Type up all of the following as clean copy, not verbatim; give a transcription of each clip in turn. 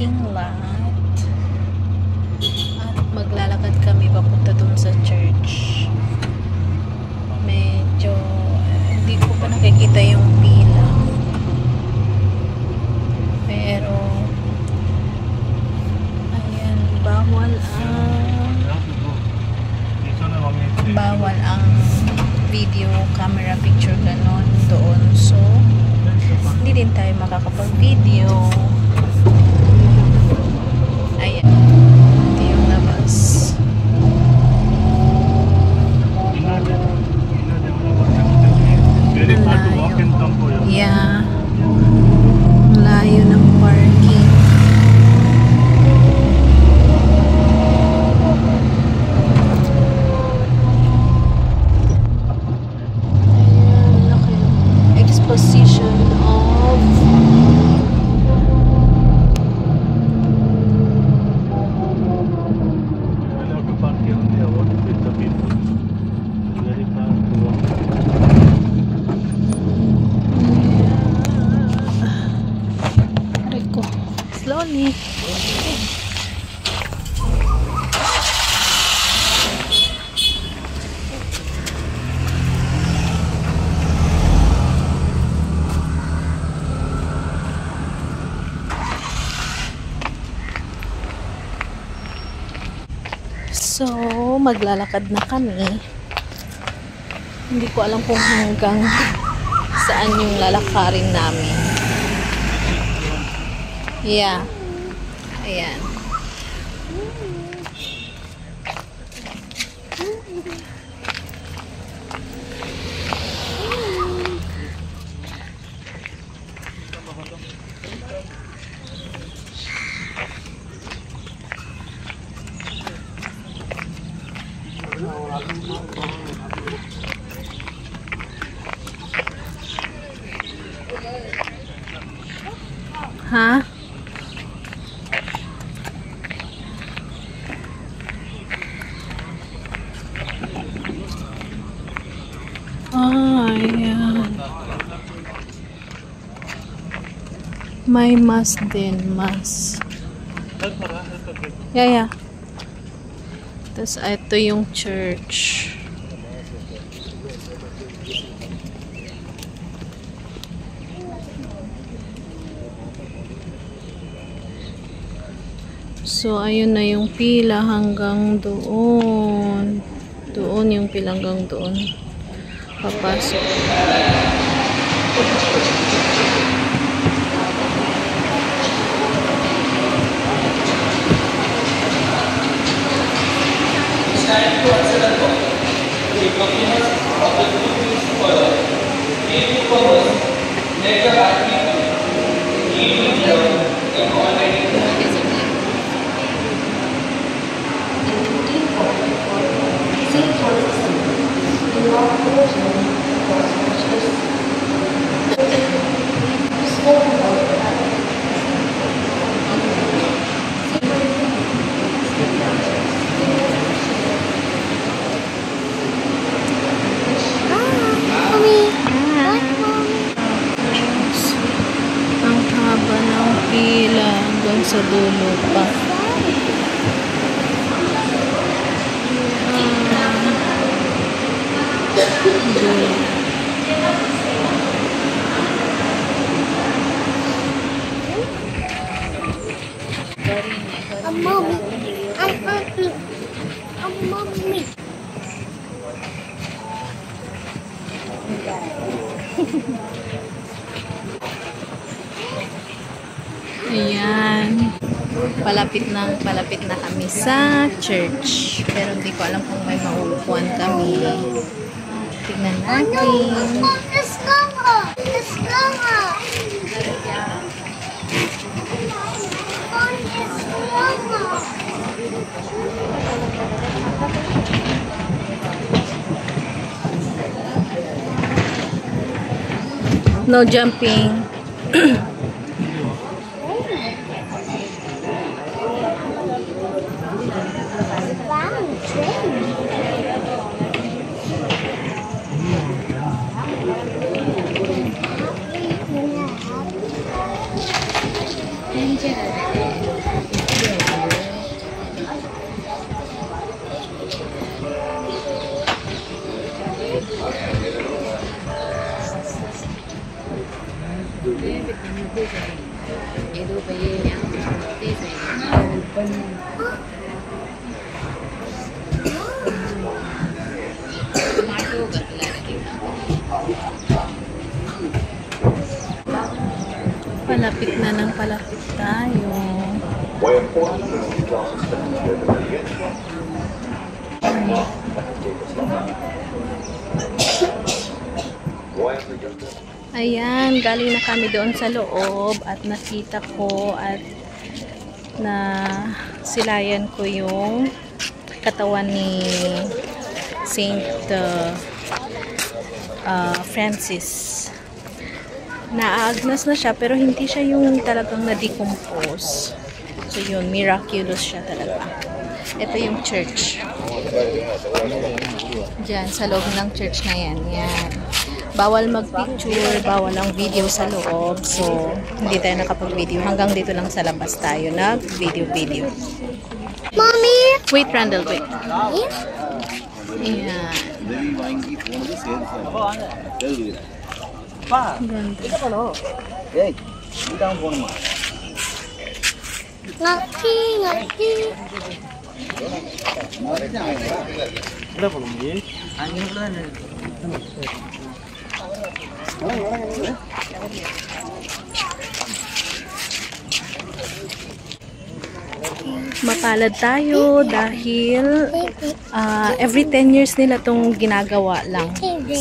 parking lot. At maglalakad kami papunta dun sa church. Medyo hindi ko pa nakikita yung pila. Pero ayan, bawal ang video, camera, picture ganon doon. So hindi din tayo makakapag-video. Ayan. Ito yung labas. Layo. Yeah. Layo ng parking. Ayan, laki. Exposition of slowly. So, maglalakad na kami. Hindi ko alam kung hanggang saan yung lalakarin namin. Yeah. Ayan. Ha? Ayan. May mas din, mas. Yeah. Tapos, ito yung church. So, ayun na yung pila hanggang doon. Doon yung pila hanggang doon. Papasok. Pila hanggang sa dulo pa. Mommy. Mommy. Ayan. Palapit na kami sa church. Pero hindi ko alam kung may mauupuan kami. Tignan natin. Let's go. No jumping. Wow, Palapit na ng palapit tayo. Ayan, galing na kami doon sa loob at nakita ko at na silayan ko yung katawan ni Saint Francis. Naagnas na siya pero hindi siya yung talagang na-decompose. So yun, miraculous siya talaga. Ito yung church. Diyan, sa loob ng church na yan. Yan. Bawal mag-picture, bawal ang video sa loob. So, hindi tayo nakapag-video. Hanggang dito lang sa labas tayo nag-video. Mommy! Wait, Randall, wait. Ayan. Mapalad tayo dahil every 10 years nila itong ginagawa lang.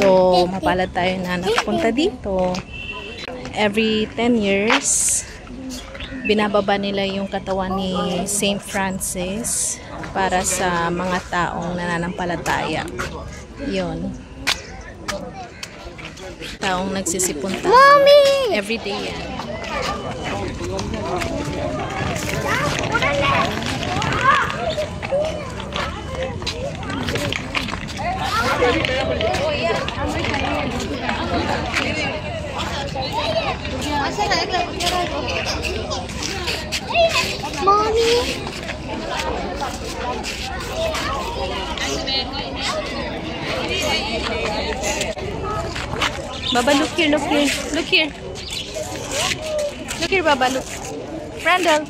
So, mapalad tayo na nakapunta dito. Every 10 years, binababa nila yung katawan ni Saint Francis para sa mga taong nananampalataya. Yun. Taong nagsisipunta. Mommy! Every day yan. Mommy! Baba, look here, look here, look here. Look here, Baba, look. Randall,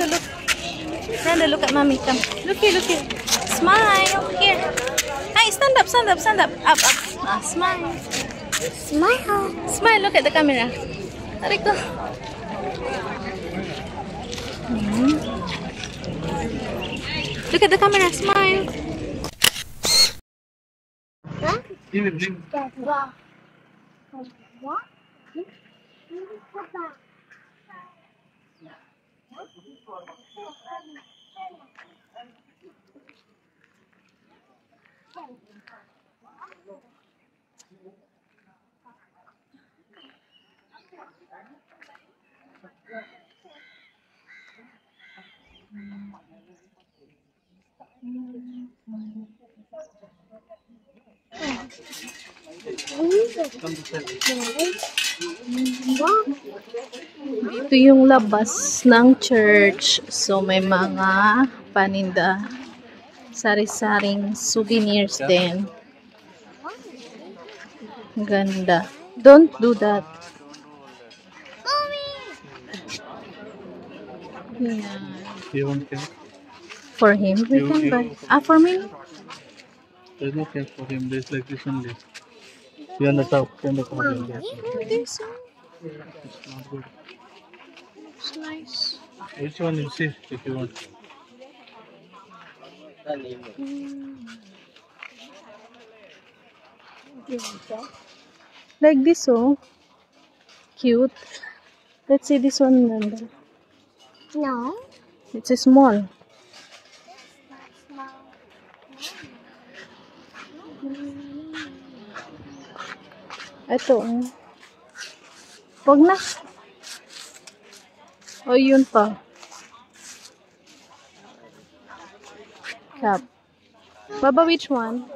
look. Randall, look at mommy, come. Look here, look here. Smile, here. Hi, stand up. Up. Smile. Smile, look at the camera. Tarik ko. Look at the camera, smile. Huh? Ito yung labas ng church. So, may mga paninda. Sari-saring souvenirs din. Ganda. Don't do that. Yeah. You want care? For him, we can buy. For me? There's no care for him. There's like this only. You on the top. This one. It's not good. It's nice. Which one you see if you want? Like this, oh. Cute. Let's see this one, Nanda. No. It's a small. Ito, oh. Wag na. Oh, yun pa. Cap. Baba, which one?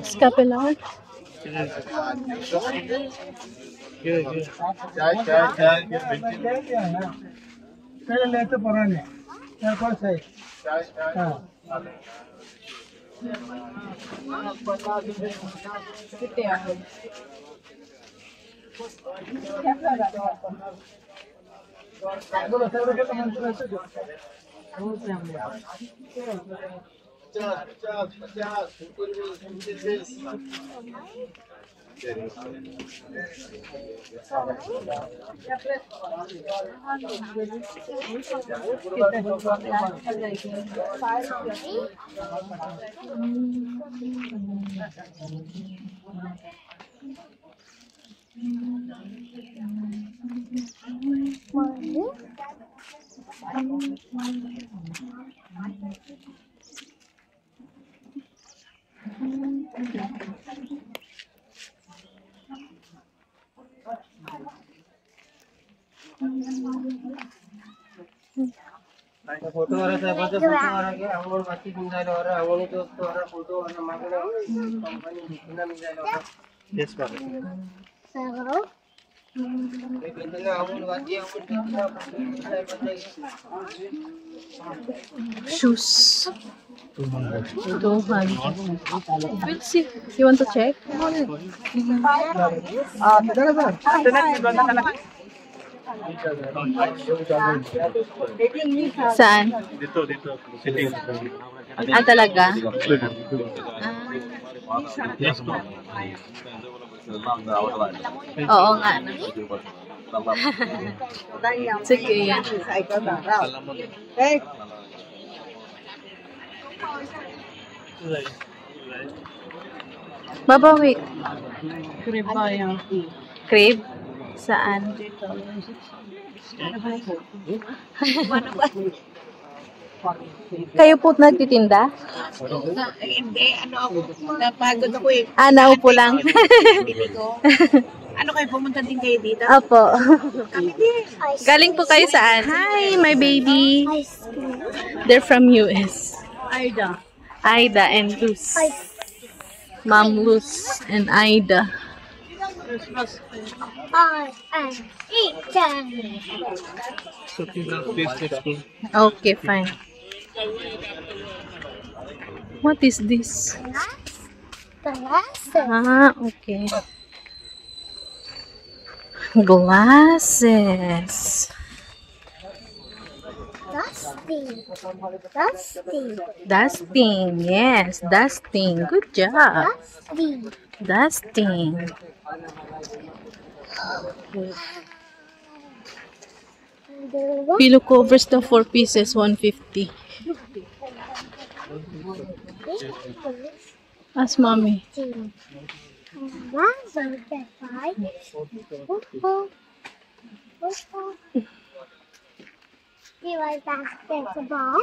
Scapular. Here. Photo वाला साहेब फोटो वाला के अंगोल बाती मिल जाए और अंगोल तो फोटो और मांगने कंपनी दिखना मिल जाए और यस बात So, एक इतना अंगोल बाती अंगोल दिखना Shoes. 200. We'll see. You want to check? Saan? Dito. Sitting. Ah, talaga? Yes, ma'am. Oo nga. Sige yan. Baba, wait. Crib? Saan? Kayo po nagtitinda? Hindi, napagod ako eh. Ah, naupo lang. Kayo, pumunta din kayo dito? Opo. Galing po kayo saan? Hi, my baby. ice cream. They're from US. Aida. Aida and Luz. Mom Luz and Aida. I am eating. So, please, let's go. Okay, fine. What is this? Glasses. Ah, okay. Glasses. Dusting. Yes, dusting. Good job. Dusting. Pillow covers the 4 pieces, 150. Ask mommy. You like basketball?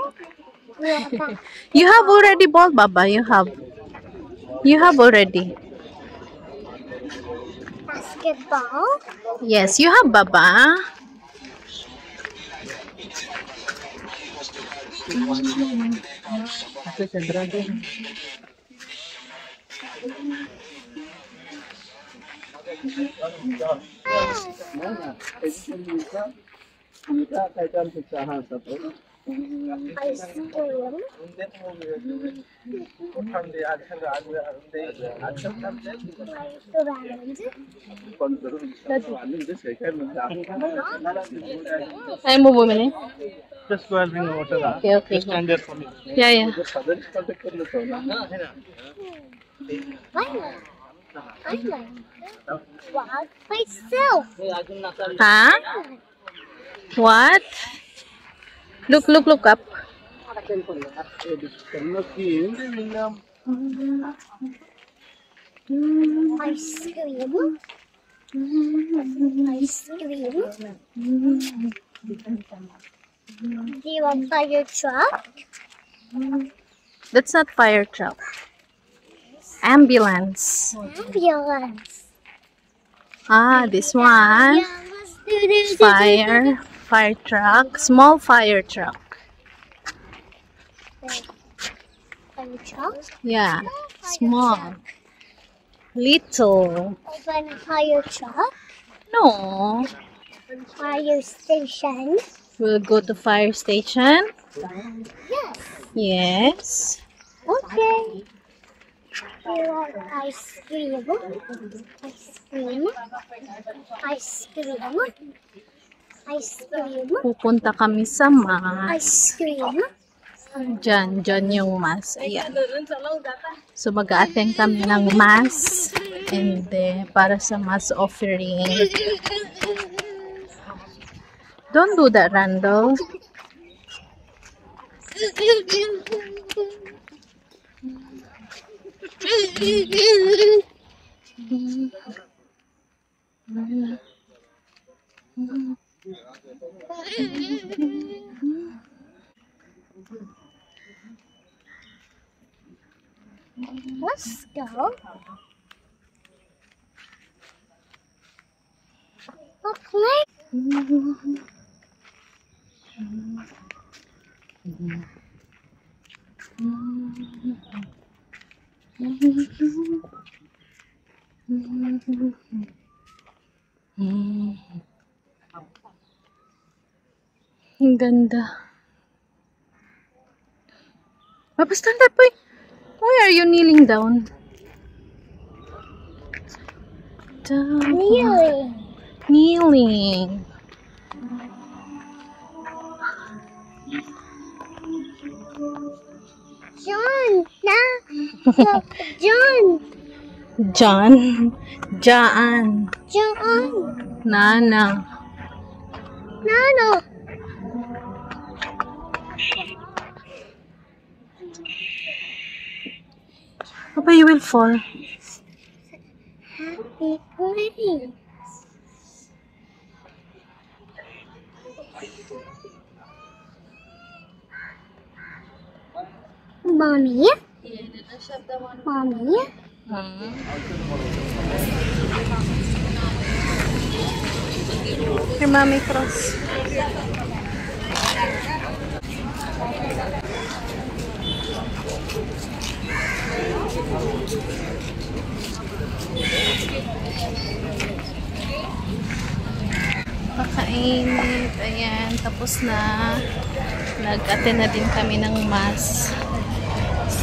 You have already ball, Baba. You have already. Basketball? Yes, you have, Baba. Ice cream. Ay mo bumili? Just go and bring water. Okay. Just stand there for me. Yeah. I like walk myself. Huh? What? Look up. Ice cream. Do you want fire truck? That's not fire truck. Ambulance. Ambulance. Ah, this one. Fire truck. Small fire truck. Fire truck? Yeah. Small. Little. Open a fire truck. No. Fire station. We'll go to fire station. Yes. Yes. Okay. You want ice cream? Ice cream? Ice cream? Ice cream? Pupunta kami sa mas. Ice cream? Diyan yung mas. Ayan. So, mag-a-attend kami ng mass. And then, para sa mass offering. Don't do that, Randall. Let's go. Okay. Ang ganda. Papa, stand up, boy. Why are you kneeling down? Kneeling. Kneeling. John. John. John. Jaan. John. Nana. Nano. Papa, you will fall. Happy place. Mommy? Mommy? Your mommy cross. Pakainit. Ayan, tapos na. Nag-attend na din kami ng mass.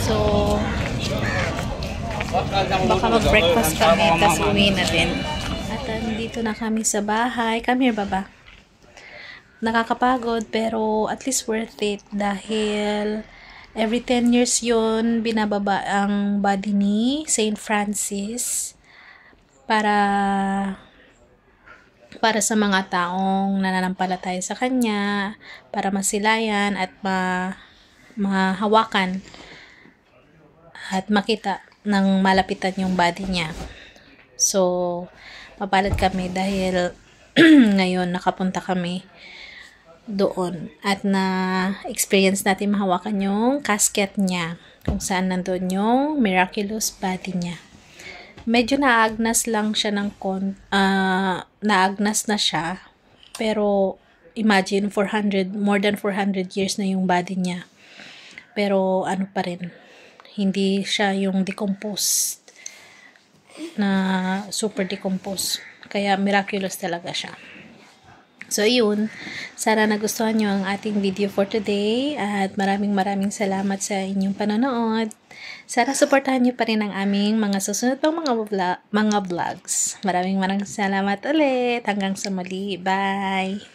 So, baka mag-breakfast kami, tapos uwi na din. At nandito na kami sa bahay. Come here, baba. Nakakapagod, pero at least worth it. Dahil every 10 years yun, binababa ang body ni Saint Francis para sa mga taong nananampalataya sa kanya, para masilayan at mahawakan at makita ng malapitan yung body niya. So, mapalad kami dahil ngayon nakapunta kami doon at na-experience natin mahawakan yung casket niya kung saan nandun yung miraculous body niya. Medyo naagnas lang siya naagnas na siya, pero imagine more than 400 years na yung body niya, pero ano pa rin, hindi siya yung decomposed na super decomposed, kaya miraculous talaga siya. So yun, sana nagustuhan nyo ang ating video for today at maraming salamat sa inyong panonood. Sana supportahan nyo pa rin ang aming mga susunod pang mga vlogs. Maraming salamat ulit. Hanggang sa muli. Bye!